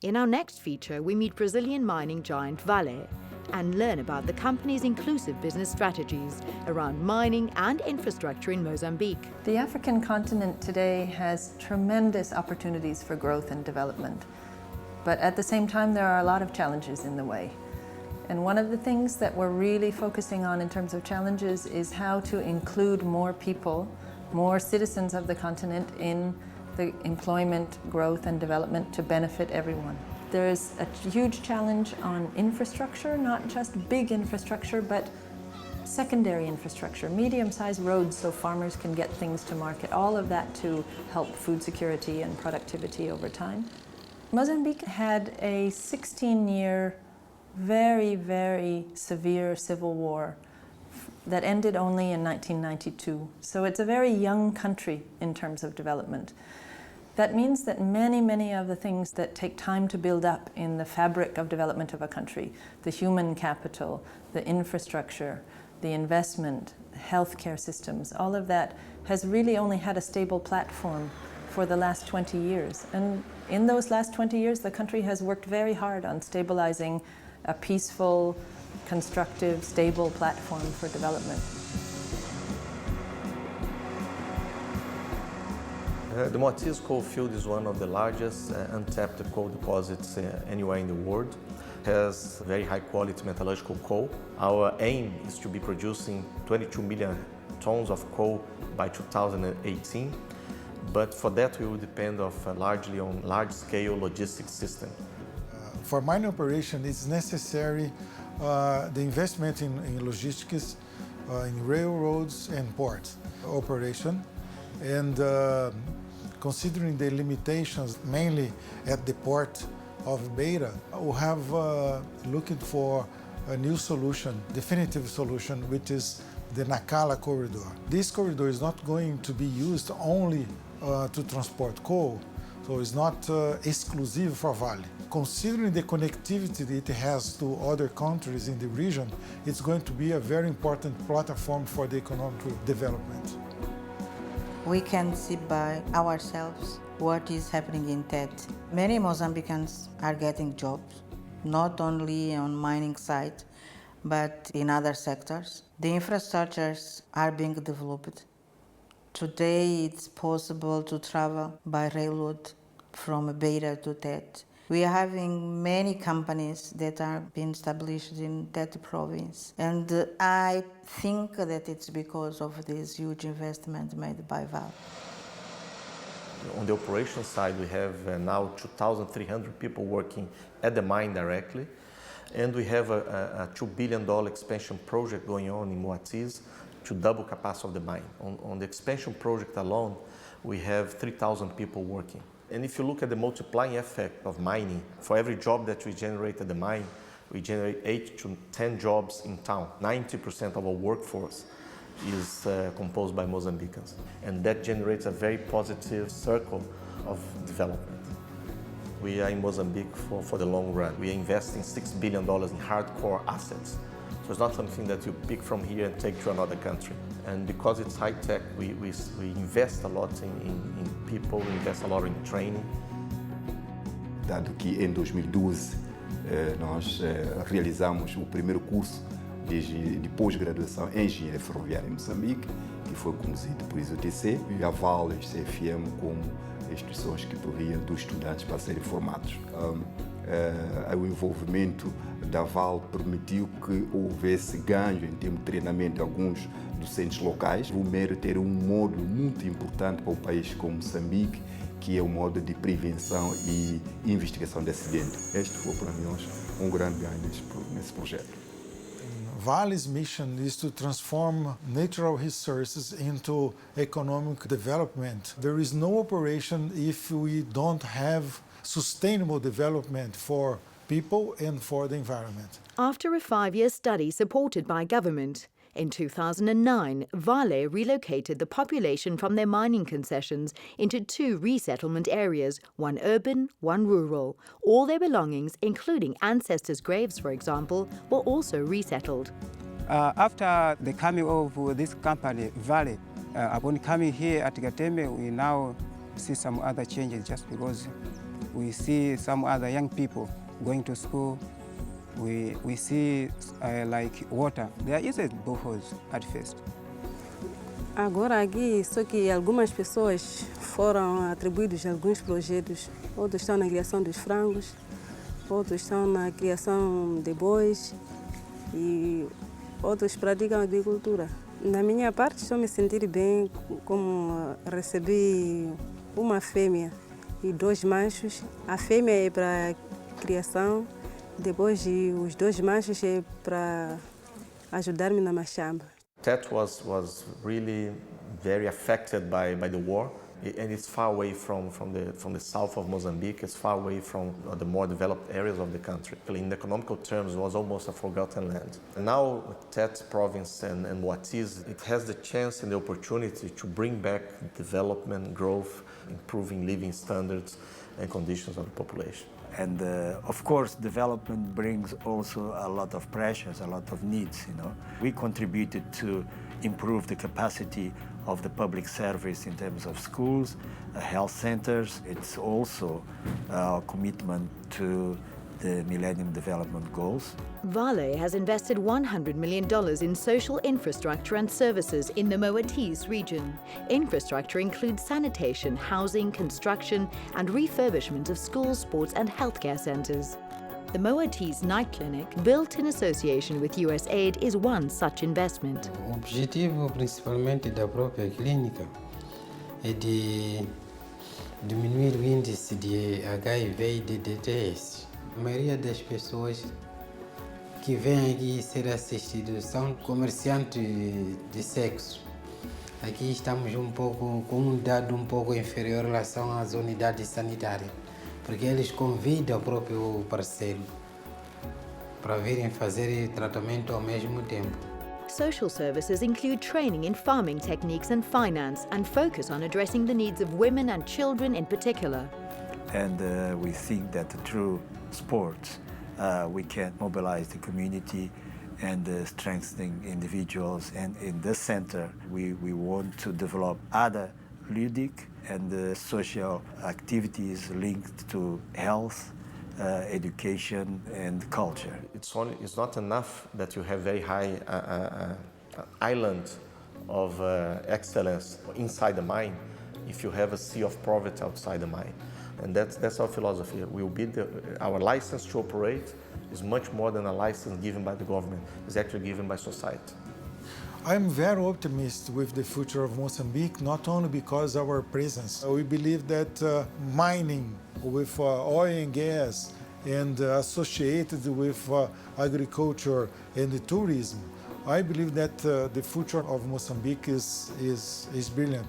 In our next feature, we meet Brazilian mining giant Vale and learn about the company's inclusive business strategies around mining and infrastructure in Mozambique. The African continent today has tremendous opportunities for growth and development. But at the same time, there are a lot of challenges in the way. And one of the things that we're really focusing on in terms of challenges is how to include more people, more citizens of the continent in the employment, growth and development to benefit everyone. There's a huge challenge on infrastructure, not just big infrastructure, but secondary infrastructure, medium-sized roads so farmers can get things to market, all of that to help food security and productivity over time. Mozambique had a 16-year, very, very severe civil war that ended only in 1992. So it's a very young country in terms of development. That means that many of the things that take time to build up in the fabric of development of a country, the human capital, the infrastructure, the investment, healthcare systems, all of that has really only had a stable platform for the last 20 years. And in those last 20 years, the country has worked very hard on stabilizing a peaceful, constructive, stable platform for development. The Moatize coal field is one of the largest untapped coal deposits anywhere in the world. It has very high quality metallurgical coal. Our aim is to be producing 22 million tons of coal by 2018, but for that we will depend largely on large-scale logistics system. For mining operation, it's necessary the investment in logistics, in railroads and port operation, and considering the limitations mainly at the port of Beira, we have looked for a new solution, definitive solution, which is the Nacala corridor. This corridor is not going to be used only to transport coal, so it's not exclusive for Vale. Considering the connectivity it has to other countries in the region, it's going to be a very important platform for the economic development. We can see by ourselves what is happening in Tete. Many Mozambicans are getting jobs, not only on mining site, but in other sectors. The infrastructures are being developed. Today it's possible to travel by railroad from Beira to Tete. We are having many companies that are being established in Tete province, and I think that it's because of this huge investment made by Vale. On the operation side, we have now 2,300 people working at the mine directly, and we have a $2 billion expansion project going on in Moatize to double capacity of the mine. On the expansion project alone, we have 3,000 people working. And if you look at the multiplying effect of mining, for every job that we generate at the mine, we generate 8 to 10 jobs in town. 90% of our workforce is composed by Mozambicans. And that generates a very positive circle of development. We are in Mozambique for the long run. We are investing $6 billion in hardcore assets. So it's not something that you pick from here and take to another country. And because it's high-tech, we invest a lot in people, we invest a lot in training. Dado que em 2012 nós realizamos o primeiro curso de pós-graduação em Engenharia Ferroviária em Moçambique, que foi conduzido por ISOTC, e a Vale e a CFM como instituições que proviam dos estudantes para serem formados. O envolvimento da Vale permitiu que houvesse ganho em termos de treinamento de alguns docentes locais. O MER ter um módulo muito importante para o país como Moçambique, que é o módulo de prevenção e investigação de acidentes. Este foi para nós grande ganho nesse projeto. Vale's mission is to transform natural resources into economic development. There is no operation if we don't have sustainable development for people and for the environment. After a 5-year study supported by government, in 2009, Vale relocated the population from their mining concessions into 2 resettlement areas, one urban, one rural. All their belongings, including ancestors' graves, for example, were also resettled. After the coming of this company, Vale, upon coming here at Gateme, we now see some other changes just because We see some other young people going to school. We see like water. There isn't boreholes at first. Agora aqui, só que algumas pessoas foram atribuídos alguns projetos. Outros estão na criação dos frangos, outros estão na criação de bois e outros praticam agricultura. Na minha parte, estou me sentir bem como recebi uma fêmea e 2 machos. A fêmea é para criação, depois os 2 machos é para ajudar-me na machamba. Tet was really very affected by the war, and it's far away from the south of Mozambique. It's far away from the more developed areas of the country. In economical terms, it was almost a forgotten land. And now Tet province and Moatize, it has the chance and the opportunity to bring back development, growth, improving living standards and conditions of the population. And of course, development brings also a lot of pressures, a lot of needs, you know. We contributed to improve the capacity of the public service in terms of schools, health centers. It's also our commitment to the Millennium Development Goals. Vale has invested $100 million in social infrastructure and services in the Moatize region. Infrastructure includes sanitation, housing, construction, and refurbishment of schools, sports, and healthcare centers. The Moatize Night Clinic, built in association with USAID, is one such investment. O objetivo principalmente da própria clínica é de diminuir o índice de HIV e de DTS. A maioria das pessoas que vêm aqui ser assistidos são comerciantes de sexo. Aqui estamos com um dado um pouco inferior em relação às unidades sanitárias, porque eles convidam o próprio parceiro para virem fazer tratamento ao mesmo tempo. Social services include training in farming techniques and finance, and focus on addressing the needs of women and children in particular. And we think that through sports, we can mobilize the community and strengthen individuals. And in this center, we want to develop other ludic and social activities linked to health, education and culture. It's not enough that you have very high island of excellence inside the mine if you have a sea of poverty outside the mine. And that's our philosophy. Our license to operate is much more than a license given by the government. It's actually given by society. I'm very optimistic with the future of Mozambique, not only because of our presence. We believe that mining with oil and gas and associated with agriculture and tourism, I believe that the future of Mozambique is brilliant.